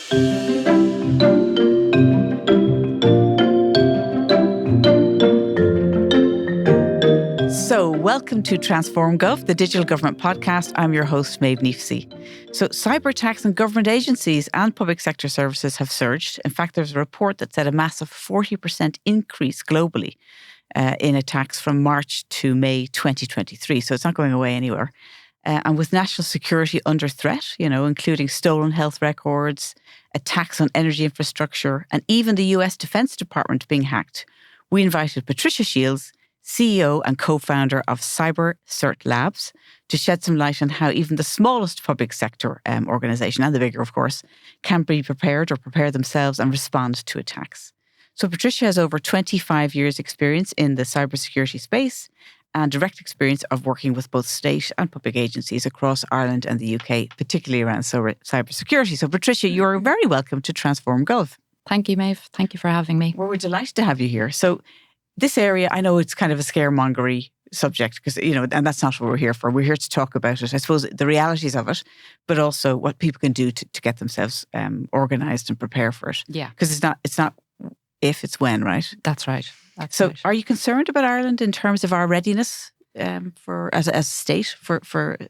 So, welcome to Transform Gov, the digital government podcast. I'm your host, Maeve Neefsey. So, cyber attacks on government agencies and public sector services have surged. In fact, there's a report that said a massive 40% increase globally in attacks from March to May 2023. So, it's not going away anywhere. And with national security under threat, including stolen health records, attacks on energy infrastructure, and even the US Defense Department being hacked, we invited Patricia Shields, CEO and co-founder of Cybersecurity Labs, to shed some light on how even the smallest public sector organisation, and the bigger, of course, can be prepared or prepare themselves and respond to attacks. So Patricia has over 25 years' experience in the cybersecurity space and direct experience of working with both state and public agencies across Ireland and the UK, particularly around cybersecurity. So Patricia, you're very welcome to Transform Gov. Thank you, Maeve. Thank you for having me. Well, we're delighted to have you here. So this area, I know it's kind of a scaremongery subject because, and that's not what we're here for. We're here to talk about it, I suppose, the realities of it, but also what people can do to get themselves organised and prepare for it. Yeah. Because it's not if, it's when, right? That's right. So are you concerned about Ireland in terms of our readiness as a state for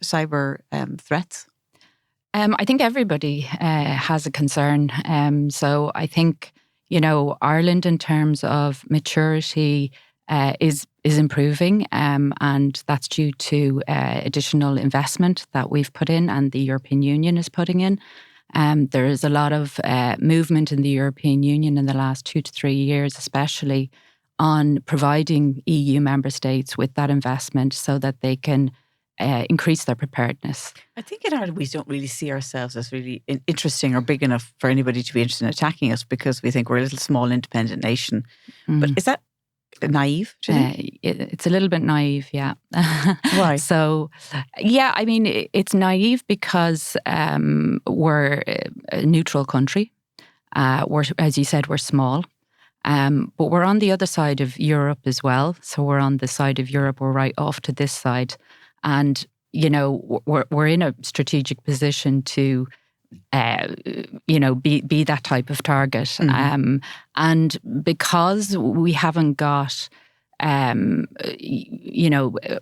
cyber threats? I think everybody has a concern. So I think, Ireland in terms of maturity is improving, and that's due to additional investment that we've put in and the European Union is putting in. There is a lot of movement in the European Union in the last 2 to 3 years, especially on providing EU member states with that investment so that they can increase their preparedness. I think in Ireland we don't really see ourselves as really interesting or big enough for anybody to be interested in attacking us because we think we're a little small independent nation. But is that naive, do you think? It's a little bit naive, yeah. Why? So, yeah, I mean, it's naive because we're a neutral country. As you said, we're small. But we're on the other side of Europe as well. So we're on the side of Europe, we're right off to this side. And, we're in a strategic position to, be that type of target. Mm-hmm. And because we haven't got, a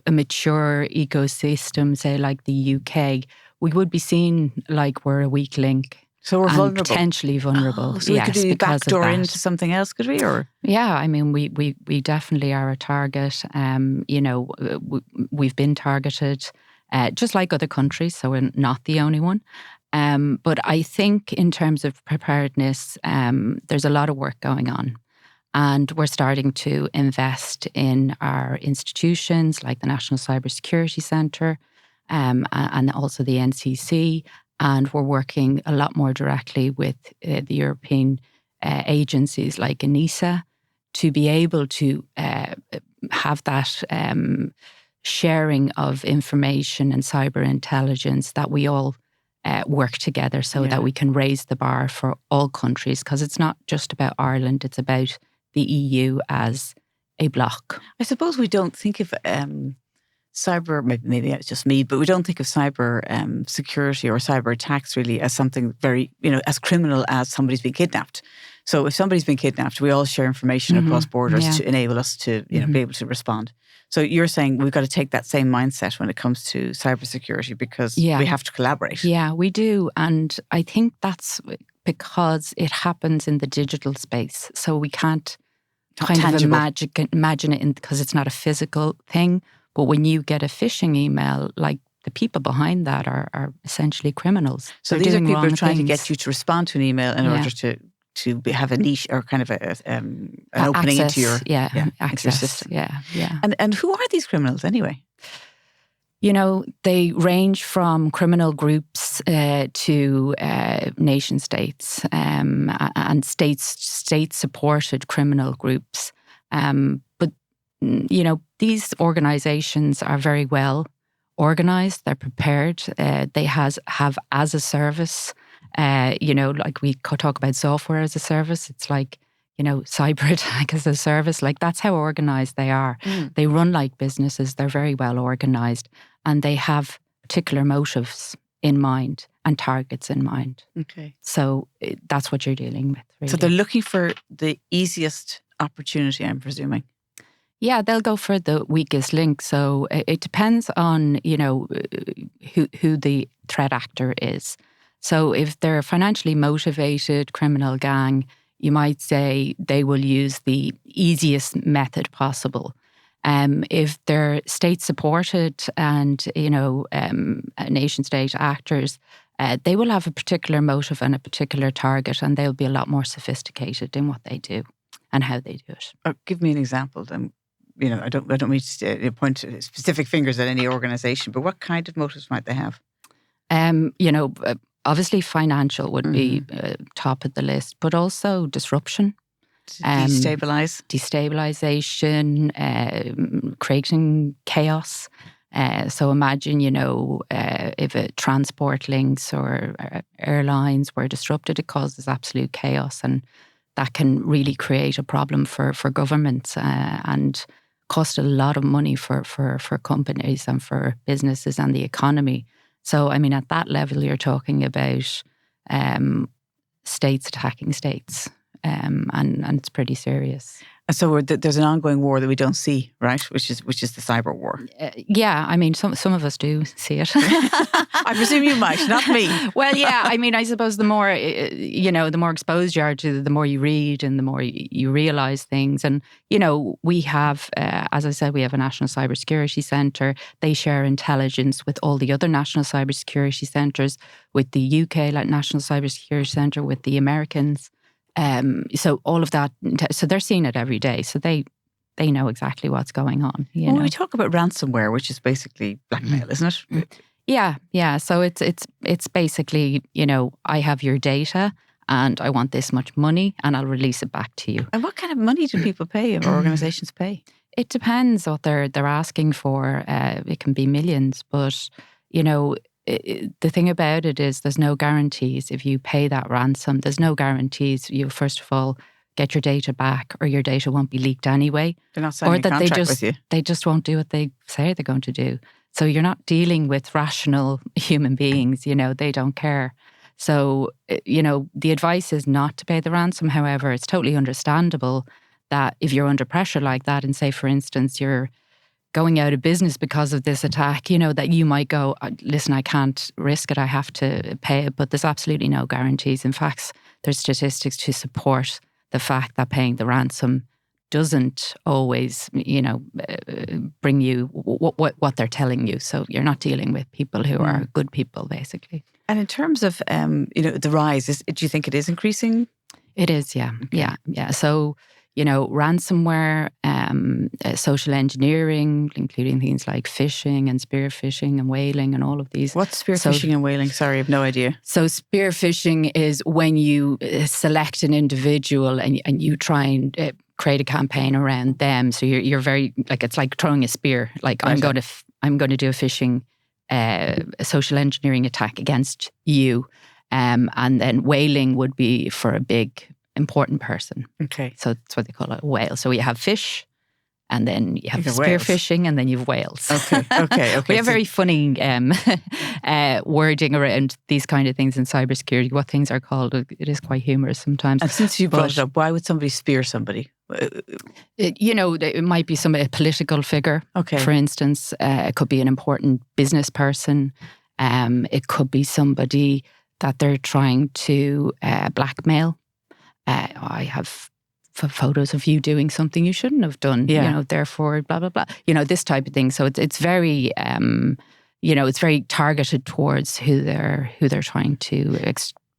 mature ecosystem, say like the UK, we would be seen like we're a weak link. So we're vulnerable. Potentially vulnerable. So yes, we could be because backdoor of that. into something else, could we? Or yeah, I mean, we definitely are a target. We've been targeted, just like other countries. So we're not the only one. But I think in terms of preparedness, there's a lot of work going on. And we're starting to invest in our institutions like the National Cybersecurity Centre and also the NCC. And we're working a lot more directly with the European agencies like ENISA to be able to have that sharing of information and cyber intelligence that we all work together so that we can raise the bar for all countries, because it's not just about Ireland, it's about the EU as a bloc. I suppose we don't think of cyber, maybe it's just me, but we don't think of cyber security or cyber attacks really as something very, as criminal as somebody's been kidnapped. So if somebody's been kidnapped, we all share information across borders to enable us to, be able to respond. So you're saying we've got to take that same mindset when it comes to cybersecurity because we have to collaborate. Yeah, we do. And I think that's because it happens in the digital space. So we can't kind of imagine it because it's not a physical thing. But when you get a phishing email, like the people behind that are essentially criminals. So these are people who are trying to get you to respond to an email in order to have a niche or kind of an opening into your system. Yeah. And who are these criminals anyway? They range from criminal groups to nation states and state-supported criminal groups. But these organizations are very well organized. They're prepared. They have as a service, like we talk about software as a service. It's like, cyber attack as a service. Like that's how organized they are. They run like businesses. They're very well organized and they have particular motives in mind. and targets in mind. Okay. So that's what you're dealing with, really. So they're looking for the easiest opportunity, I'm presuming. Yeah, they'll go for the weakest link. So it depends on, who the threat actor is. So if they're a financially motivated criminal gang, you might say they will use the easiest method possible. If they're state-supported and, nation-state actors, they will have a particular motive and a particular target, and they'll be a lot more sophisticated in what they do and how they do it. Give me an example then. I don't mean to point specific fingers at any organization, but what kind of motives might they have? Obviously financial would be top of the list, but also disruption. Destabilization, creating chaos. So imagine, if transport links or airlines were disrupted, it causes absolute chaos, and that can really create a problem for governments and cost a lot of money for companies and for businesses and the economy. So, at that level, you're talking about states attacking states, and it's pretty serious. And so there's an ongoing war that we don't see, right? Which is the cyber war. Some of us do see it. I presume you might, not me. Well, yeah. I suppose the more the more exposed you are to, the more you read and the more you realize things. And we have, as I said, we have a national cybersecurity centre. They share intelligence with all the other national cybersecurity centres, with the UK national cybersecurity centre, with the Americans. So all of that, so they're seeing it every day. So they know exactly what's going on. When we talk about ransomware, which is basically blackmail, isn't it? Yeah. So it's basically, I have your data and I want this much money and I'll release it back to you. And what kind of money do people pay or organizations pay? It depends what they're asking for. It can be millions, but the thing about it is there's no guarantees. If you pay that ransom, there's no guarantees you'll first of all get your data back, or your data won't be leaked anyway. They're not signing a contract with you. They just won't do what they say they're going to do. So you're not dealing with rational human beings, they don't care. So, the advice is not to pay the ransom. However, it's totally understandable that if you're under pressure like that, and say, for instance, you're going out of business because of this attack, that you might go, listen, I can't risk it, I have to pay it. But there's absolutely no guarantees. In fact, there's statistics to support the fact that paying the ransom doesn't always, bring you what they're telling you. So you're not dealing with people who are good people, basically. And in terms of, the rise, do you think it is increasing? It is, yeah. Okay. Yeah. So, ransomware, social engineering, including things like phishing and spear phishing and whaling and all of these. What's spear phishing and whaling? Sorry, I have no idea. So spear phishing is when you select an individual and you try and create a campaign around them. So you're very, it's like throwing a spear. Like, right. I'm going to do a phishing, a social engineering attack against you. And then whaling would be for a big, important person. Okay. So that's what they call it, a whale. So you have fish, and then you have spear whales. fishing, and then you have whales. Okay. We have very funny wording around these kind of things in cybersecurity. What things are called, it is quite humorous sometimes. And since you brought it up, why would somebody spear somebody? It might be a political figure, for instance. It could be an important business person. It could be somebody that they're trying to blackmail. I have photos of you doing something you shouldn't have done. Therefore, blah blah blah. This type of thing. So it's very, it's very targeted towards who they're trying to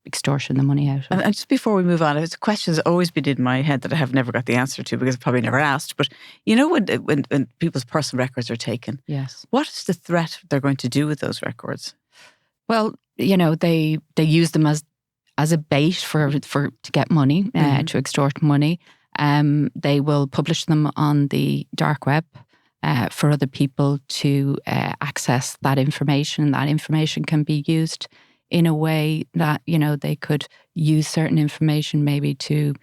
extortion the money out of. And just before we move on, it's a question that's always been in my head that I have never got the answer to because I've probably never asked. But when people's personal records are taken, yes, what is the threat they're going to do with those records? Well, they use them as a bait to get money, to extort money. They will publish them on the dark web for other people to access that information. That information can be used in a way that, they could use certain information maybe to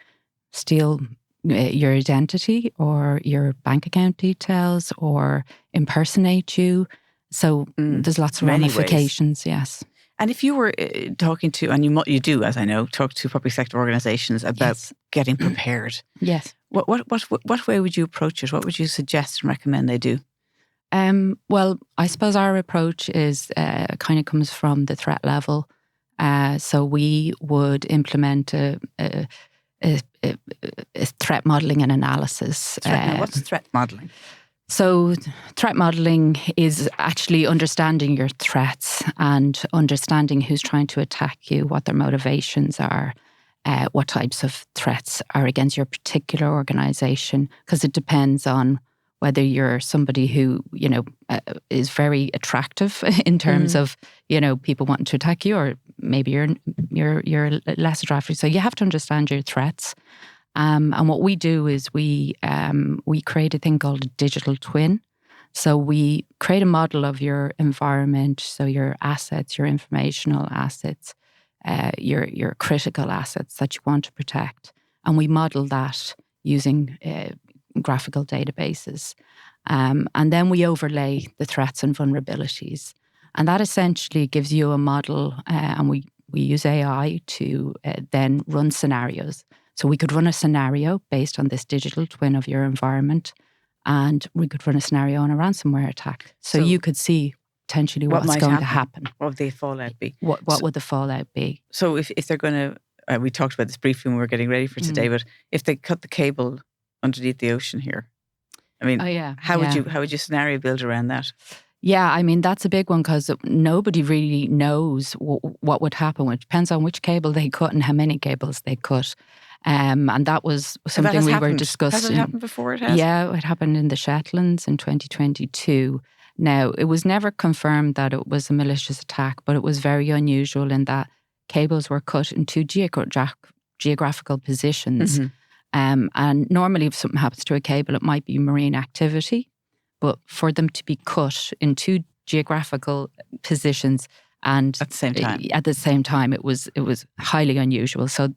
steal your identity or your bank account details or impersonate you. So there's lots of ramifications, yes. And if you were talking to, and you do, as I know, talk to public sector organisations about getting prepared. Yes. What way would you approach it? What would you suggest and recommend they do? Well, I suppose our approach is kind of comes from the threat level. So we would implement a threat modelling and analysis. What's threat modelling? So threat modelling is actually understanding your threats and understanding who's trying to attack you, what their motivations are, what types of threats are against your particular organisation, because it depends on whether you're somebody who, is very attractive in terms of, people wanting to attack you, or maybe you're less attractive. So you have to understand your threats. And what we do is we create a thing called a digital twin. So we create a model of your environment, so your assets, your informational assets, your critical assets that you want to protect. And we model that using graphical databases. And then we overlay the threats and vulnerabilities. And that essentially gives you a model, and we use AI to then run scenarios. So we could run a scenario based on this digital twin of your environment, and we could run a scenario on a ransomware attack. So you could see potentially what's going to happen. What would the fallout be? What would the fallout be? So if they're going to, we talked about this briefly when we were getting ready for today, but if they cut the cable underneath the ocean here, I mean, how would you scenario build around that? Yeah, I mean, that's a big one because nobody really knows what would happen. It depends on which cable they cut and how many cables they cut. And that was something we were discussing. Has it happened before? It has? Yeah, it happened in the Shetlands in 2022. Now, it was never confirmed that it was a malicious attack, but it was very unusual in that cables were cut in two geographical positions. And normally if something happens to a cable, it might be marine activity. But for them to be cut in two geographical positions and at the same time, it was highly unusual. So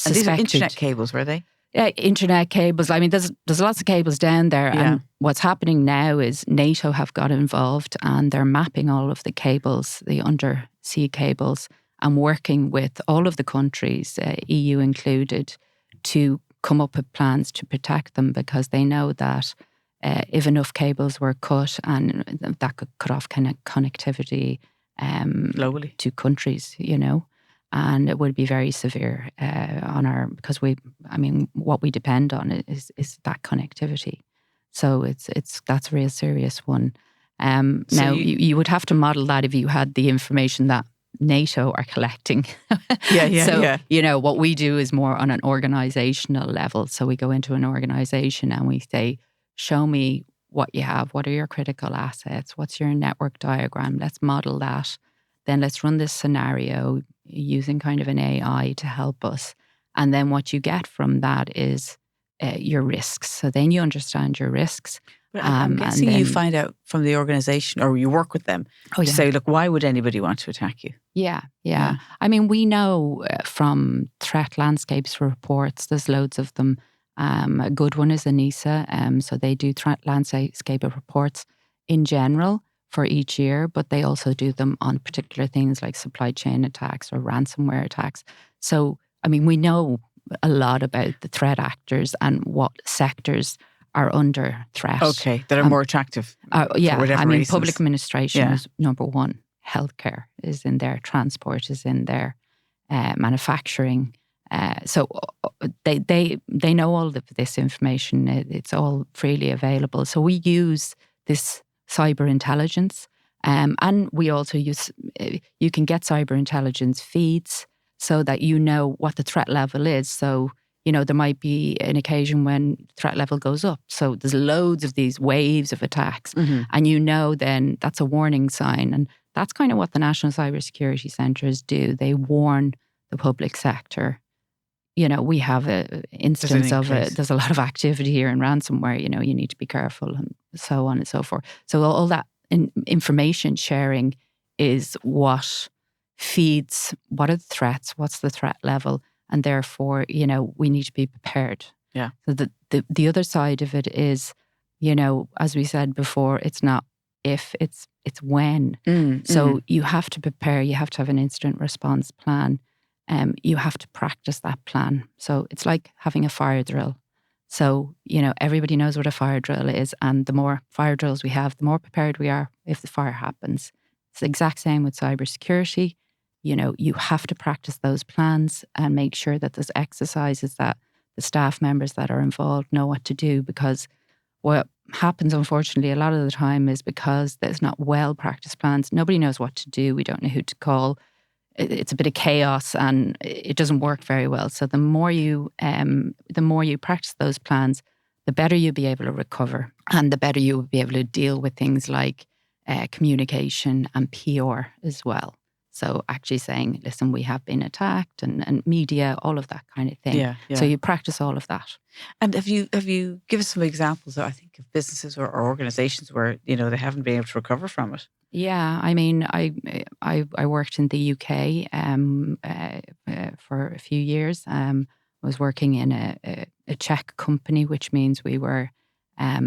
and these are internet cables, were they? Yeah, internet cables. I mean, there's lots of cables down there. Yeah. And what's happening now is NATO have got involved and they're mapping all of the cables, the undersea cables, and working with all of the countries, EU included, to come up with plans to protect them, because they know that if enough cables were cut, and that could cut off connectivity globally to countries, and it would be very severe because what we depend on is that connectivity. So that's a real serious one. Now you would have to model that if you had the information that NATO are collecting. So, what we do is more on an organizational level. So we go into an organization and we say, show me what you have. What are your critical assets? What's your network diagram? Let's model that. Then let's run this scenario using kind of an AI to help us. And then what you get from that is your risks. So then you understand your risks. But I'm guessing you find out from the organization, or you work with them, to say, look, why would anybody want to attack you? Yeah. I mean, we know from threat landscapes reports, there's loads of them. A good one is ANISA. So they do threat landscape reports in general for each year, but they also do them on particular things like supply chain attacks or ransomware attacks. So, I mean, we know a lot about the threat actors and what sectors are under threat. Okay, that are more attractive. Reasons. Public administration is number one. Healthcare is in there. Transport is in there. Manufacturing. So they know all of this information. It's all freely available. So we use this cyber intelligence, and we also use. You can get cyber intelligence feeds so that you know what the threat level is. So, there might be an occasion when threat level goes up. So there's loads of these waves of attacks. And then that's a warning sign. And that's kind of what the National Cybersecurity Centres do. They warn the public sector. We have an instance of there's a lot of activity here in ransomware. You need to be careful, and so on and so forth. So all that information sharing is what feeds what are the threats, what's the threat level, and therefore, we need to be prepared. Yeah. So the other side of it is, as we said before, it's not if, it's when. So you have to prepare, you have to have an incident response plan. You have to practice that plan. So it's like having a fire drill. So, everybody knows what a fire drill is. And the more fire drills we have, the more prepared we are if the fire happens. It's the exact same with cybersecurity. You have to practice those plans and make sure that there's exercises that the staff members that are involved know what to do. Because what happens, unfortunately, a lot of the time is because there's not well-practiced plans. Nobody knows what to do. We don't know who to call. It's a bit of chaos and it doesn't work very well. So the more you practice those plans, the better you'll be able to recover, and the better you will be able to deal with things like communication and PR as well. So actually saying, listen, we have been attacked, and media, all of that kind of thing. Yeah. So you practice all of that. And have you give us some examples, I think, of businesses or organizations where, they haven't been able to recover from it? Yeah, I mean, I worked in the UK for a few years. I was working in a Czech company, which means we were a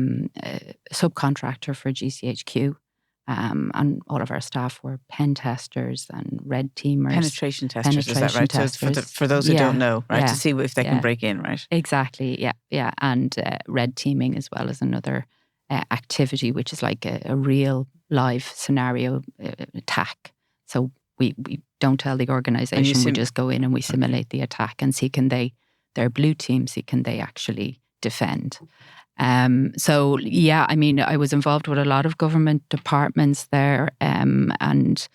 subcontractor for GCHQ. And all of our staff were pen testers and red teamers. Penetration testers, is that right? Testers. So for those who don't know, right, to see if they can break in, right? Exactly, yeah. And red teaming as well as another activity, which is like a real live scenario attack. So we don't tell the organisation, we just go in and we simulate the attack and see their blue team, can they actually defend. So yeah, I mean, I was involved with a lot of government departments there, and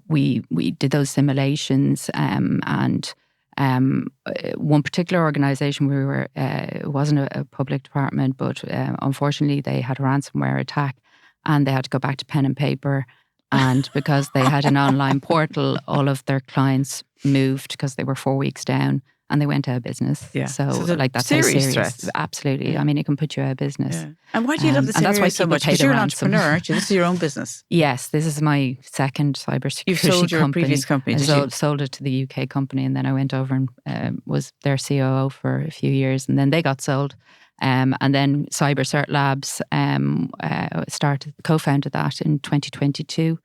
we did those simulations. And one particular organisation, it wasn't a public department, but unfortunately they had a ransomware attack, and they had to go back to pen and paper. And because they had an online portal, all of their clients moved because they were 4 weeks down. And they went out of business. Yeah. So like that's serious threats. Absolutely. Yeah. I mean, it can put you out of business. Yeah. And why do you love this area so much? Because you're an entrepreneur, aren't you? This is your own business. Yes, this is my second cybersecurity You've sold your previous company, did you? Sold it to the UK company, and then I went over and was their COO for a few years, and then they got sold. And then Cybersecurity Labs co-founded that in 2022.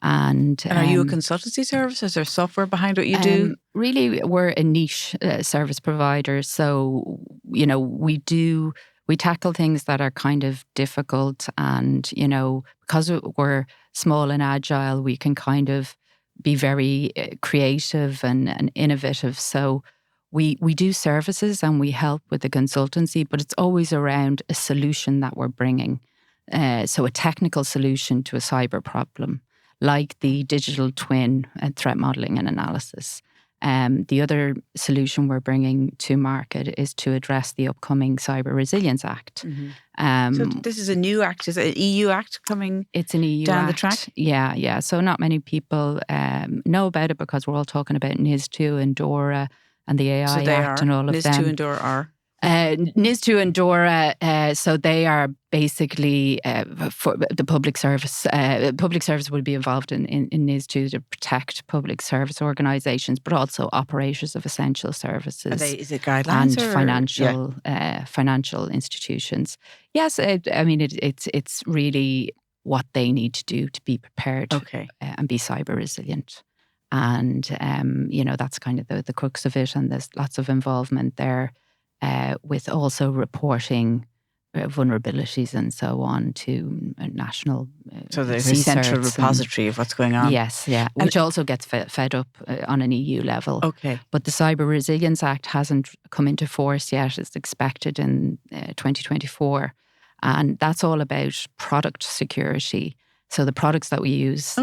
And are you a consultancy service? Is there software behind what you do? Really, we're a niche service provider. So, we tackle things that are kind of difficult. And, because we're small and agile, we can kind of be very creative and innovative. So we do services and we help with the consultancy, but it's always around a solution that we're bringing. So a technical solution to a cyber problem, like the digital twin and threat modeling and analysis. The other solution we're bringing to market is to address the upcoming Cyber Resilience Act. Mm-hmm. So this is a new act, is it an EU act coming? It's an EU down act. The track? Yeah. So not many people know about it because we're all talking about NIS2 and DORA and the AI Act and all of them. NIS2 and DORA are? NIS2 and DORA, so they are basically for the public service. Public service would be involved in NIS2 to protect public service organisations, but also operators of essential services. Is it guidelines and financial institutions? Yes, I mean it's really what they need to do to be prepared and be cyber resilient. And that's kind of the crux of it, and there's lots of involvement there. With also reporting vulnerabilities and so on to a national so there's a central repository of what's going on. Yes, yeah, which also gets fed up on an EU level. Okay. But the Cyber Resilience Act hasn't come into force yet. It's expected in 2024. And that's all about product security. So the products that we use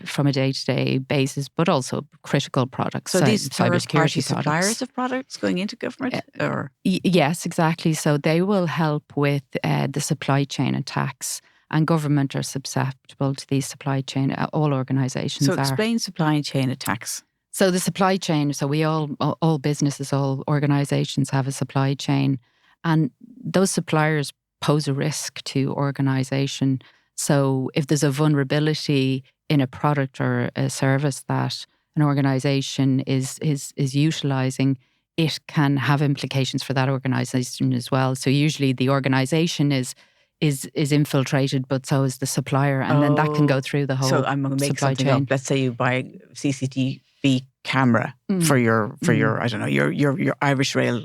from a day-to-day basis, but also critical products. So these cybersecurity suppliers of products going into government? Yes, exactly. So they will help with the supply chain attacks, and government are susceptible to these supply chain. All organisations are. So explain supply chain attacks. So the supply chain. So we all businesses, all organisations have a supply chain, and those suppliers pose a risk to organisation. So if there's a vulnerability in a product or a service that an organisation is utilising, it can have implications for that organisation as well. So usually the organisation is is infiltrated, but so is the supplier, and then that can go through the whole So I'm going to make supply something chain. up. Let's say you buy a CCTV camera for your I don't know, your Irish Rail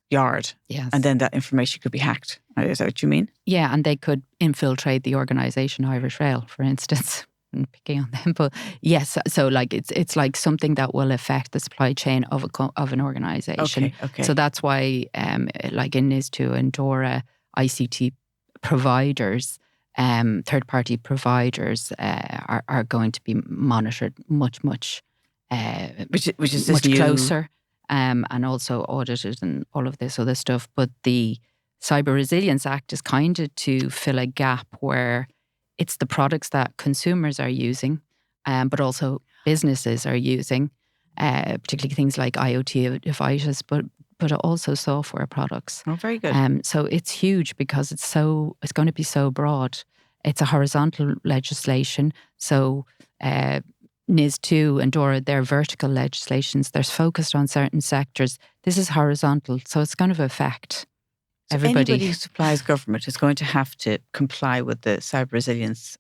yard. Yes. And then that information could be hacked. Is that what you mean? Yeah, and they could infiltrate the organisation Irish Rail, for instance. I'm picking on them, but yes. So like it's like something that will affect the supply chain of an organisation. Okay. So that's why, like in NIS2 and DORA, ICT providers, third-party providers are going to be monitored much, which is much this closer, and also audited and all of this other stuff. But the Cyber Resilience Act is kind of to fill a gap where it's the products that consumers are using, but also businesses are using, particularly things like IoT devices, but also software products. Oh, very good. So it's huge because it's going to be so broad. It's a horizontal legislation. So NIS2 and DORA, they're vertical legislations. They're focused on certain sectors. This is horizontal, so it's going to affect everybody. Anybody who supplies government is going to have to comply with the Cyber Resilience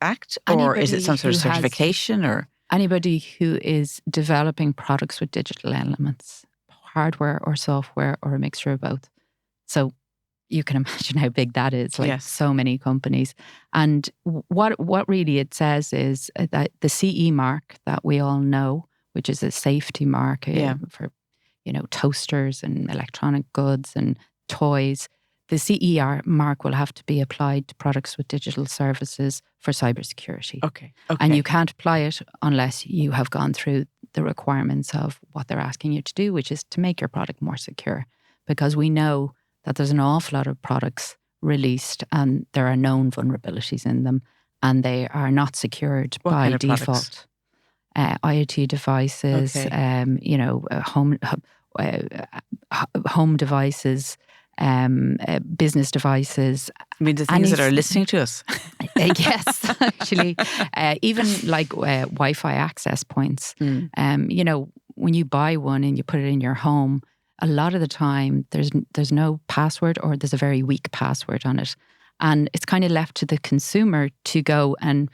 Act, or is it some sort of certification? Or anybody who is developing products with digital elements, hardware or software or a mixture of both. So you can imagine how big that is, like so many companies. And what really it says is that the CE mark that we all know, which is a safety mark for, toasters and electronic goods and toys, the CE mark will have to be applied to products with digital services for cybersecurity. Okay. And you can't apply it unless you have gone through the requirements of what they're asking you to do, which is to make your product more secure. Because we know that there's an awful lot of products released and there are known vulnerabilities in them and they are not secured by default. IoT devices, home devices, business devices. I mean, the things that are listening to us. Yes, actually. Even like Wi-Fi access points. When you buy one and you put it in your home, a lot of the time there's no password or there's a very weak password on it. And it's kind of left to the consumer to go and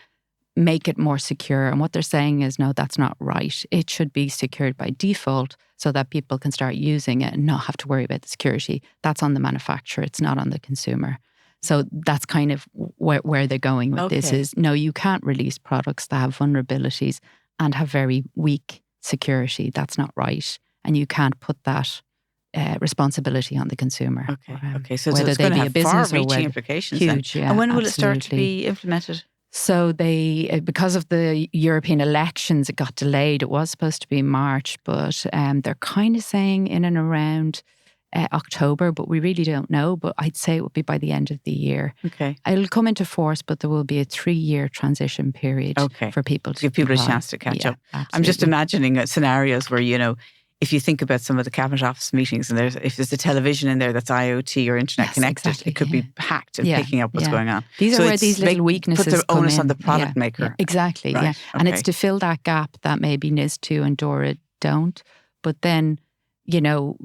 make it more secure. And what they're saying is, no, that's not right. It should be secured by default so that people can start using it and not have to worry about the security. That's on the manufacturer. It's not on the consumer. So that's kind of where they're going with this is, no, you can't release products that have vulnerabilities and have very weak security. That's not right. And you can't put that responsibility on the consumer. Okay. So whether it's they going to be have a business far-reaching or implications. Huge, then. yeah. And when will absolutely. it start to be implemented? So they, because of the European elections, it got delayed. It was supposed to be March, but they're kind of saying in and around October, but we really don't know. But I'd say it would be by the end of the year. Okay. It'll come into force, but there will be a 3-year transition period for people to give people comply. a chance to catch up. Absolutely. I'm just imagining scenarios where, if you think about some of the Cabinet Office meetings and if there's a television in there that's IoT or internet connected, it could be hacked and picking up what's going on. These are where these little weaknesses put the onus come in. on the product maker. Yeah, exactly, right. And it's to fill that gap that maybe NIS2 and DORA don't. But then,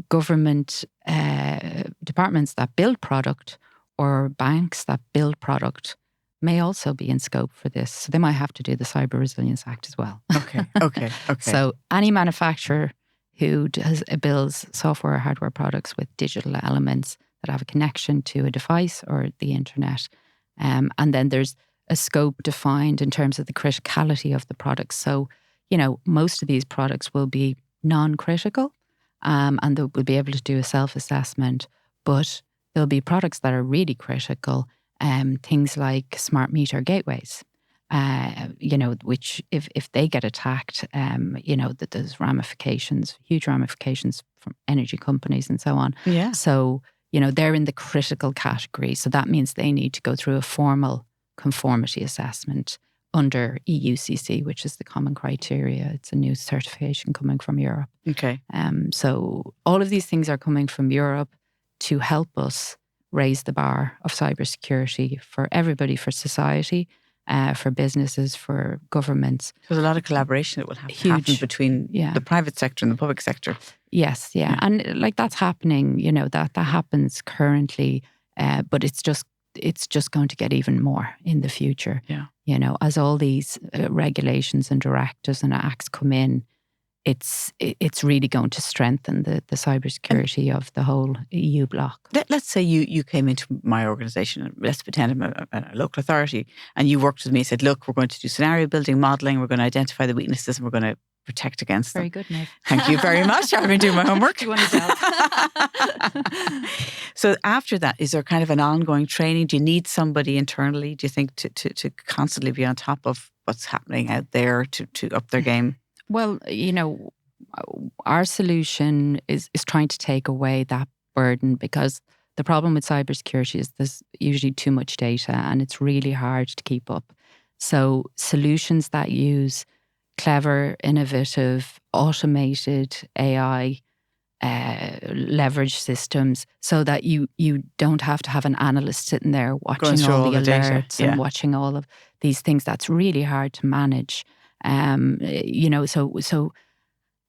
government departments that build product or banks that build product may also be in scope for this. So they might have to do the Cyber Resilience Act as well. Okay. So any manufacturer who builds software or hardware products with digital elements that have a connection to a device or the internet. And then there's a scope defined in terms of the criticality of the products. So, most of these products will be non-critical and they will be able to do a self-assessment, but there'll be products that are really critical, things like smart meter gateways. Which if they get attacked, that there's ramifications, huge ramifications from energy companies and so on. Yeah. So, they're in the critical category. So that means they need to go through a formal conformity assessment under EUCC, which is the common criteria. It's a new certification coming from Europe. Okay. So all of these things are coming from Europe to help us raise the bar of cybersecurity for everybody, for society, for businesses, for governments. There's a lot of collaboration that will have to happen between the private sector and the public sector. Yes, yeah. And like that's happening, that happens currently, but it's just it's just going to get even more in the future. Yeah. You know, as all these regulations and directives and acts come in, it's really going to strengthen the cybersecurity of the whole EU bloc. Let's say you came into my organisation, let's pretend I'm a local authority, and you worked with me and said, look, we're going to do scenario building, modelling, we're going to identify the weaknesses and we're going to protect against them. Very good, Maeve. Thank you very much. I've been doing my homework. Do you want to tell? So after that, is there kind of an ongoing training? Do you need somebody internally, do you think, to constantly be on top of what's happening out there to up their game? Well, you know, our solution is trying to take away that burden, because the problem with cybersecurity is there's usually too much data and it's really hard to keep up. So solutions that use clever, innovative, automated AI leverage systems, so that you don't have to have an analyst sitting there watching all the alerts and watching all of these things. That's really hard to manage. You know, so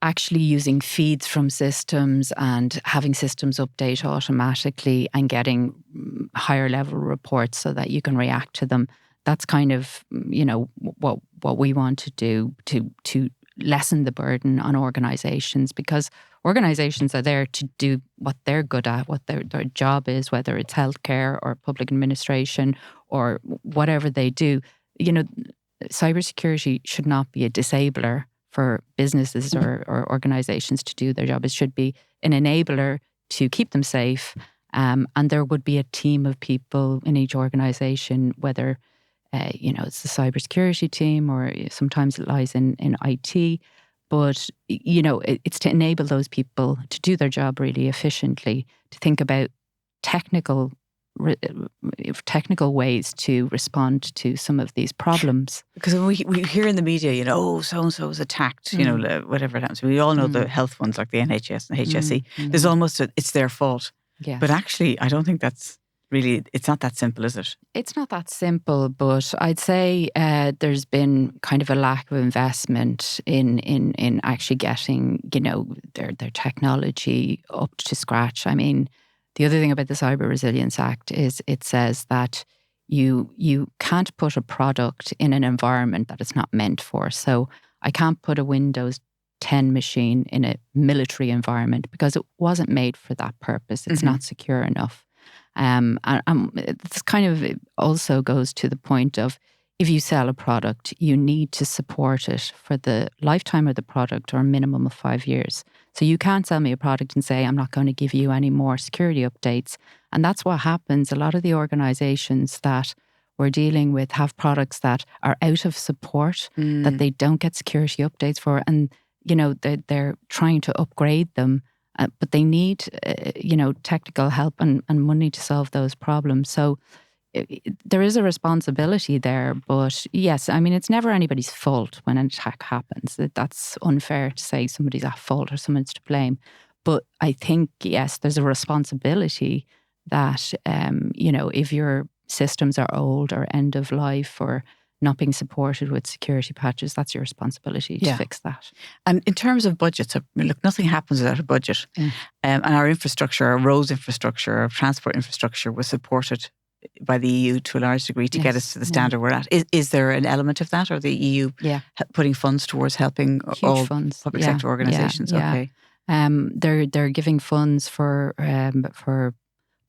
actually using feeds from systems and having systems update automatically and getting higher level reports so that you can react to them. That's kind of, you know, what we want to do to lessen the burden on organizations, because organizations are there to do what they're good at, what their job is, whether it's healthcare or public administration or whatever they do. You know, cybersecurity should not be a disabler for businesses or organizations to do their job. It should be an enabler to keep them safe. And there would be a team of people in each organization, whether you know, it's the cybersecurity team or sometimes it lies in IT. But, you know, it's to enable those people to do their job really efficiently, to think about technical ways to respond to some of these problems. Because when we hear in the media, you know, oh, so-and-so was attacked, you know, whatever it happens. We all know the health ones like the NHS and HSE. There's almost it's their fault. Yes. But actually, I don't think that's really, it's not that simple, is it? It's not that simple, but I'd say there's been kind of a lack of investment in actually getting, you know, their technology up to scratch. I mean, the other thing about the Cyber Resilience Act is it says that you can't put a product in an environment that it's not meant for. So I can't put a Windows 10 machine in a military environment because it wasn't made for that purpose. It's not secure enough. And this kind of also goes to the point of, if you sell a product, you need to support it for the lifetime of the product or a minimum of 5 years. So you can't sell me a product and say, I'm not going to give you any more security updates. And that's what happens. A lot of the organizations that we're dealing with have products that are out of support, that they don't get security updates for. And, you know, they're trying to upgrade them. But they need, you know, technical help and money to solve those problems. So there is a responsibility there. But yes, I mean, it's never anybody's fault when an attack happens. That's unfair to say somebody's at fault or someone's to blame. But I think, yes, there's a responsibility that, you know, if your systems are old or end of life or not being supported with security patches, that's your responsibility to fix that. And in terms of budgets, I mean, look, nothing happens without a budget. And our infrastructure, our roads infrastructure, our transport infrastructure was supported by the EU to a large degree to get us to the standard we're at. Is there an element of that, or the EU putting funds towards helping all public sector organisations? Okay. They're giving funds for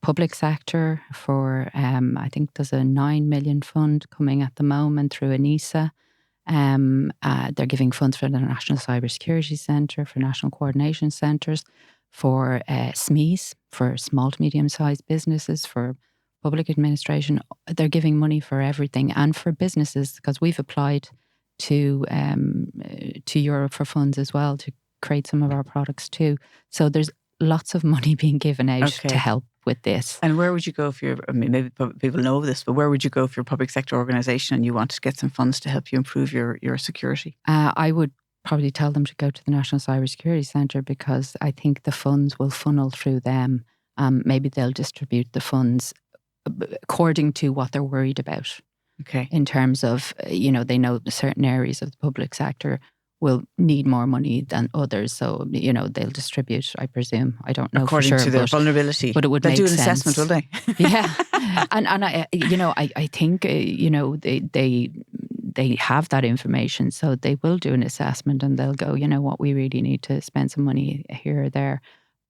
public sector, for I think there's a 9 million fund coming at the moment through ANISA. They're giving funds for the National Cybersecurity Centre, for National Coordination Centres, for SMEs, for small to medium-sized businesses, for public administration. They're giving money for everything, and for businesses, because we've applied to Europe for funds as well to create some of our products too. So there's lots of money being given out to help with this. And where would you go if you're, I mean, maybe people know this, but where would you go if you're a public sector organisation and you want to get some funds to help you improve your security? I would probably tell them to go to the National Cybersecurity Centre, because I think the funds will funnel through them. Maybe they'll distribute the funds according to what they're worried about. Okay. In terms of, you know, they know certain areas of the public sector will need more money than others. So, you know, they'll distribute, I presume. I don't know according for sure. To their vulnerability. But it would they'll make do an sense. assessment, will they? Yeah. And I think they have that information, so they will do an assessment and they'll go, you know what, we really need to spend some money here or there.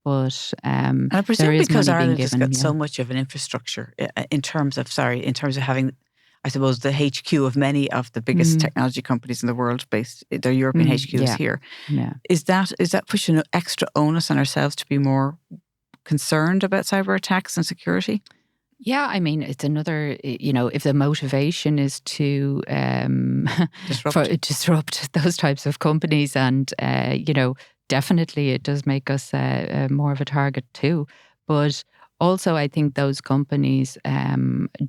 But and I presume there is because money being Ireland has given, got so much of an infrastructure in terms of having, I suppose, the HQ of many of the biggest technology companies in the world based, their European HQ is here. Yeah. Is that pushing an extra onus on ourselves to be more concerned about cyber attacks and security? Yeah, I mean, it's another, if the motivation is to disrupt those types of companies, and, definitely it does make us more of a target too. But also, I think those companies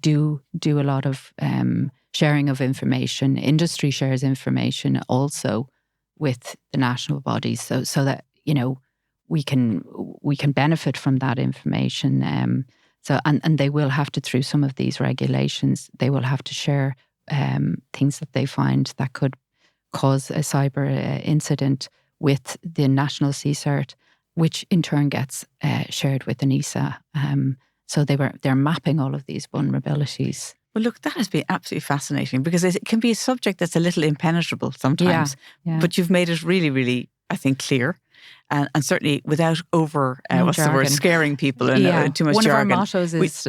do a lot of sharing of information. Industry shares information also with the national bodies, so that, we can benefit from that information. So, and they will have to, through some of these regulations, they will have to share things that they find that could cause a cyber incident with the national CSIRT, which in turn gets shared with the NISA. So they're mapping all of these vulnerabilities. Well, look, that has been absolutely fascinating, because it can be a subject that's a little impenetrable sometimes, but you've made it really, really, I think, clear. And certainly without scaring people and too much jargon. One of our mottos is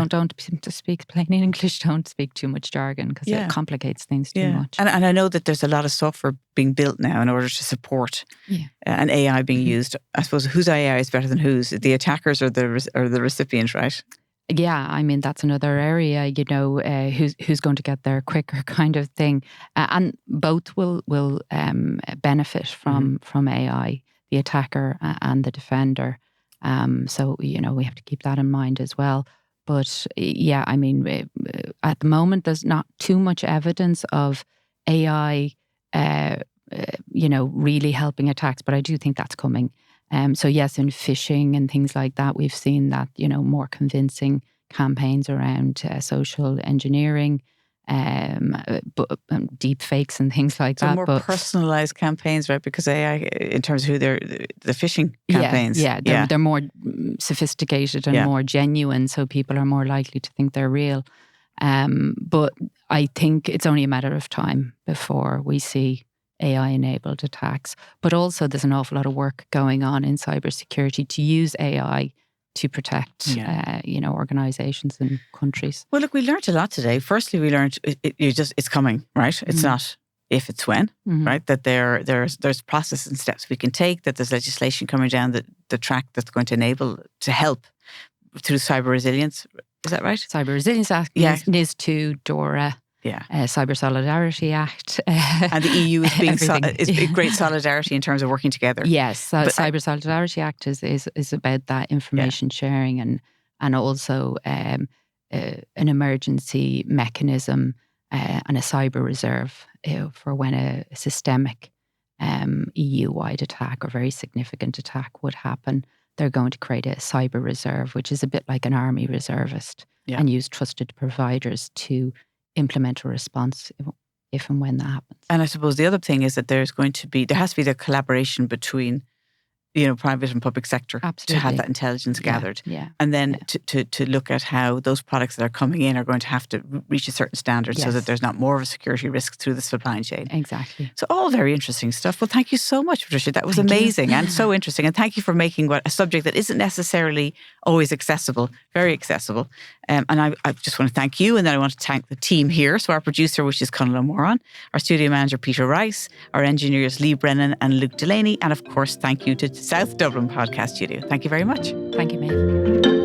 don't speak plain English, don't speak too much jargon, because it complicates things too much. And I know that there's a lot of software being built now in order to support an AI being used. I suppose whose AI is better than whose? The attackers or the recipient, right? Yeah, I mean, that's another area, who's going to get there quicker kind of thing. And both will benefit from AI, the attacker and the defender. So, we have to keep that in mind as well. But yeah, I mean, at the moment, there's not too much evidence of AI, really helping attacks, but I do think that's coming. So yes, in phishing and things like that, we've seen that, more convincing campaigns around social engineering, deep fakes and things like that. So more personalized campaigns, right? Because AI, in terms of who they're, the phishing campaigns. They're more sophisticated and more genuine, so people are more likely to think they're real. But I think it's only a matter of time before we see AI-enabled attacks. But also there's an awful lot of work going on in cybersecurity to use AI to protect, organizations and countries. Well, look, we learned a lot today. Firstly, we learned it's coming, right? It's not if, it's when, right? That there's processes and steps we can take, that there's legislation coming down the track that's going to help through cyber resilience. Is that right? Cyber Resilience Act, NIS2, DORA, Cyber Solidarity Act. And the EU is being great solidarity in terms of working together. Yes, so Cyber Solidarity Act is about that information sharing and also an emergency mechanism and a cyber reserve for when a systemic EU-wide attack or very significant attack would happen. They're going to create a cyber reserve, which is a bit like an army reservist, and use trusted providers to implement a response if and when that happens. And I suppose the other thing is that there has to be the collaboration between, private and public sector to have that intelligence gathered. And then to look at how those products that are coming in are going to have to reach a certain standard so that there's not more of a security risk through the supply chain. Exactly. So all very interesting stuff. Well, thank you so much, Patricia. That was amazing and so interesting. And thank you for making a subject that isn't necessarily always accessible, very accessible. And I just want to thank you. And then I want to thank the team here. So our producer, which is Conal O'Moran, our studio manager, Peter Rice, our engineers, Lee Brennan and Luke Delaney. And of course, thank you to South Dublin Podcast Studio. Thank you very much. Thank you, Maeve.